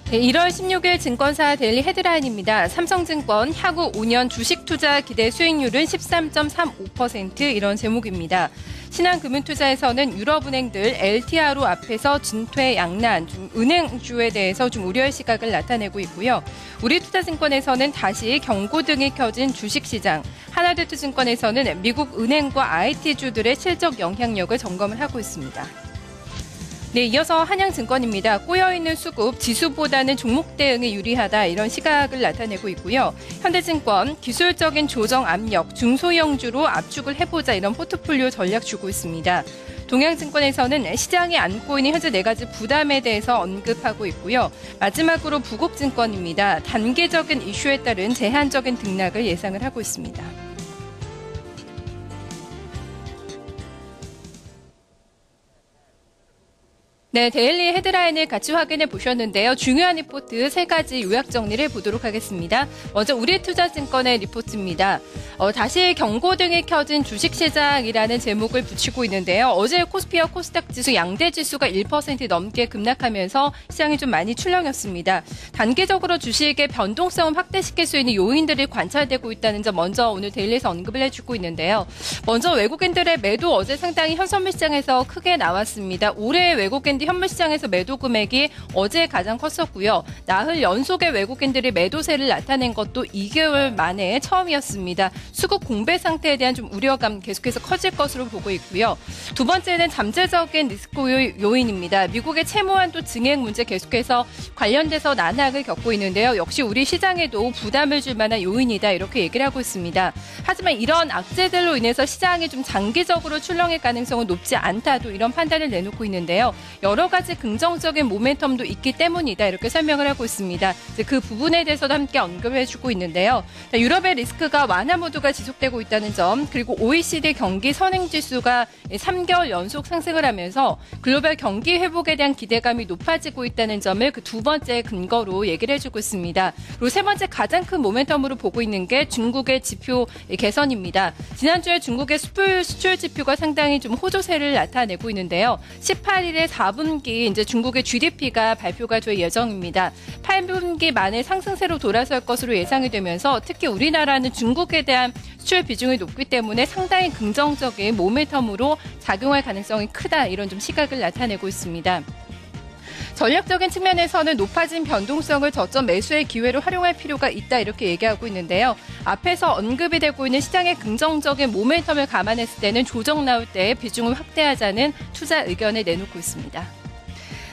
네, 1월 16일 증권사 데일리 헤드라인입니다. 삼성증권 향후 5년 주식 투자 기대 수익률은 13.35% 이런 제목입니다. 신한금융투자에서는 유럽은행들 LTRO 앞에서 진퇴 양난, 은행주에 대해서 좀 우려의 시각을 나타내고 있고요. 우리투자증권에서는 다시 경고등이 켜진 주식시장, 하나투자증권에서는 미국 은행과 IT주들의 실적 영향력을 점검을 하고 있습니다. 네, 이어서 한양증권입니다. 꼬여있는 수급, 지수보다는 종목 대응이 유리하다 이런 시각을 나타내고 있고요. 현대증권, 기술적인 조정 압력, 중소형주로 압축을 해보자 이런 포트폴리오 전략 주고 있습니다. 동양증권에서는 시장이 안고 있는 현재 4가지 부담에 대해서 언급하고 있고요. 마지막으로 부국증권입니다. 단계적인 이슈에 따른 제한적인 등락을 예상을 하고 있습니다. 네, 데일리 헤드라인을 같이 확인해 보셨는데요. 중요한 리포트 3가지 요약 정리를 해보도록 하겠습니다. 먼저 우리투자증권의 리포트입니다. 다시 경고등이 켜진 주식시장이라는 제목을 붙이고 있는데요. 어제 코스피와 코스닥 지수 양대 지수가 1% 넘게 급락하면서 시장이 좀 많이 출렁였습니다. 단기적으로 주식의 변동성을 확대시킬 수 있는 요인들이 관찰되고 있다는 점 먼저 오늘 데일리에서 언급을 해주고 있는데요. 먼저 외국인들의 매도 어제 상당히 현선물 시장에서 크게 나왔습니다. 올해 외국인들 현물 시장에서 매도 금액이 어제 가장 컸었고요. 나흘 연속의 외국인들이 매도세를 나타낸 것도 2개월 만에 처음이었습니다. 수급 공배 상태에 대한 좀 우려감 계속해서 커질 것으로 보고 있고요. 두 번째는 잠재적인 리스크 요인입니다. 미국의 채무한도 증액 문제 계속해서 관련돼서 난항을 겪고 있는데요. 역시 우리 시장에도 부담을 줄 만한 요인이다 이렇게 얘기를 하고 있습니다. 하지만 이런 악재들로 인해서 시장이 좀 장기적으로 출렁일 가능성은 높지 않다도 이런 판단을 내놓고 있는데요. 여러 가지 긍정적인 모멘텀도 있기 때문이다 이렇게 설명을 하고 있습니다. 그 부분에 대해서도 함께 언급을 해주고 있는데요. 유럽의 리스크가 완화 모드가 지속되고 있다는 점, 그리고 OECD 경기 선행지수가 3개월 연속 상승을 하면서 글로벌 경기 회복에 대한 기대감이 높아지고 있다는 점을 그 두 번째 근거로 얘기를 해주고 있습니다. 그리고 세 번째 가장 큰 모멘텀으로 보고 있는 게 중국의 지표 개선입니다. 지난주에 중국의 수출 지표가 상당히 좀 호조세를 나타내고 있는데요. 18일에 4분기 이제 중국의 GDP가 발표가 될 예정입니다. 8분기 만에 상승세로 돌아설 것으로 예상이 되면서 특히 우리나라는 중국에 대한 수출 비중이 높기 때문에 상당히 긍정적인 모멘텀으로 작용할 가능성이 크다 이런 좀 시각을 나타내고 있습니다. 전략적인 측면에서는 높아진 변동성을 저점 매수의 기회로 활용할 필요가 있다 이렇게 얘기하고 있는데요. 앞에서 언급이 되고 있는 시장의 긍정적인 모멘텀을 감안했을 때는 조정 나올 때 비중을 확대하자는 투자 의견을 내놓고 있습니다.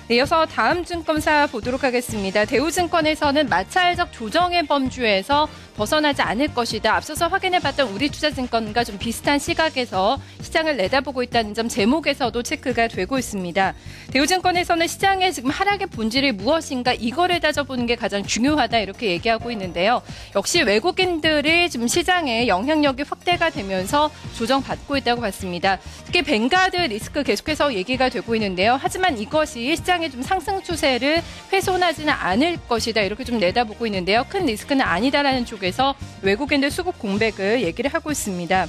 네, 이어서 다음 증권사 보도록 하겠습니다. 대우증권에서는 마찰적 조정의 범주에서 벗어나지 않을 것이다. 앞서서 확인해봤던 우리투자증권과 좀 비슷한 시각에서 시장을 내다보고 있다는 점 제목에서도 체크가 되고 있습니다. 대우증권에서는 시장의 지금 하락의 본질이 무엇인가 이거를 따져보는 게 가장 중요하다 이렇게 얘기하고 있는데요. 역시 외국인들이 지금 시장에 영향력이 확대가 되면서 조정받고 있다고 봤습니다. 특히 뱅가드 리스크 계속해서 얘기가 되고 있는데요. 하지만 이것이 시장의 좀 상승 추세를 훼손하지는 않을 것이다 이렇게 좀 내다보고 있는데요. 큰 리스크는 아니다라는 쪽에서 외국인들 수급 공백을 얘기를 하고 있습니다.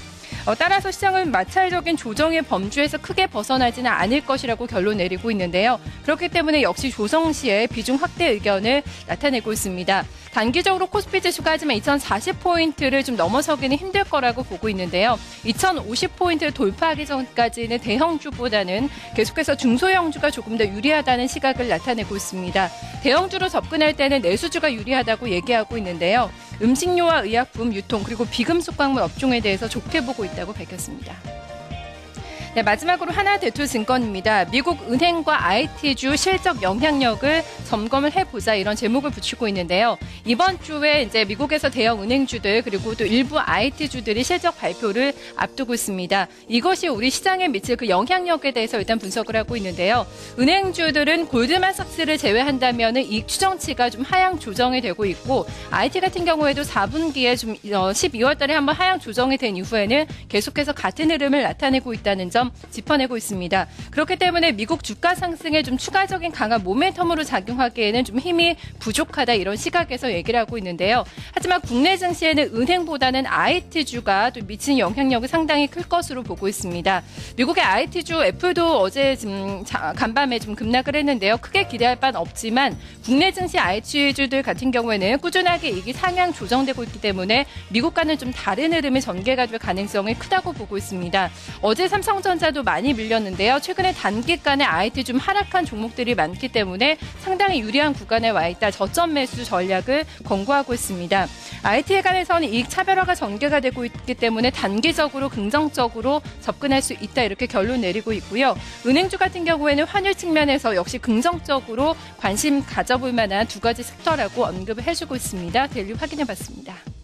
따라서 시장은 마찰적인 조정의 범주에서 크게 벗어나지는 않을 것이라고 결론 내리고 있는데요. 그렇기 때문에 역시 조정 시에 비중 확대 의견을 나타내고 있습니다. 단기적으로 코스피 지수가 하지만 2040포인트를 좀 넘어서기는 힘들 거라고 보고 있는데요. 2050포인트를 돌파하기 전까지는 대형주보다는 계속해서 중소형주가 조금 더 유리하다는 시각을 나타내고 있습니다. 대형주로 접근할 때는 내수주가 유리하다고 얘기하고 있는데요. 음식료와 의약품, 유통, 그리고 비금속 광물 업종에 대해서 좋게 보고 있다고 밝혔습니다. 네, 마지막으로 하나대투증권입니다. 미국 은행과 IT주 실적 영향력을 점검을 해보자 이런 제목을 붙이고 있는데요. 이번 주에 이제 미국에서 대형 은행주들 그리고 또 일부 IT주들이 실적 발표를 앞두고 있습니다. 이것이 우리 시장에 미칠 그 영향력에 대해서 일단 분석을 하고 있는데요. 은행주들은 골드만삭스를 제외한다면 이익 추정치가 좀 하향 조정이 되고 있고 IT 같은 경우에도 4분기에 좀 12월 달에 한번 하향 조정이 된 이후에는 계속해서 같은 흐름을 나타내고 있다는 점 점 짚어내고 있습니다. 그렇기 때문에 미국 주가 상승에 좀 추가적인 강한 모멘텀으로 작용하기에는 좀 힘이 부족하다 이런 시각에서 얘기를 하고 있는데요. 하지만 국내 증시에는 은행보다는 IT주가 또 미치는 영향력이 상당히 클 것으로 보고 있습니다. 미국의 IT주 애플도 어제 간밤에 좀 급락을 했는데요. 크게 기대할 바는 없지만 국내 증시 IT주들 같은 경우에는 꾸준하게 이익이 상향 조정되고 있기 때문에 미국과는 좀 다른 흐름의 전개가 될 가능성이 크다고 보고 있습니다. 어제 삼성전자도 많이 밀렸는데요. 최근에 단기간에 IT 좀 하락한 종목들이 많기 때문에 상당히 유리한 구간에 와 있다 저점 매수 전략을 권고하고 있습니다. IT에 관해서는 이익 차별화가 전개가 되고 있기 때문에 단기적으로 긍정적으로 접근할 수 있다 이렇게 결론 내리고 있고요. 은행주 같은 경우에는 환율 측면에서 역시 긍정적으로 관심 가져볼 만한 두 가지 섹터라고 언급을 해주고 있습니다. 데일리 확인해봤습니다.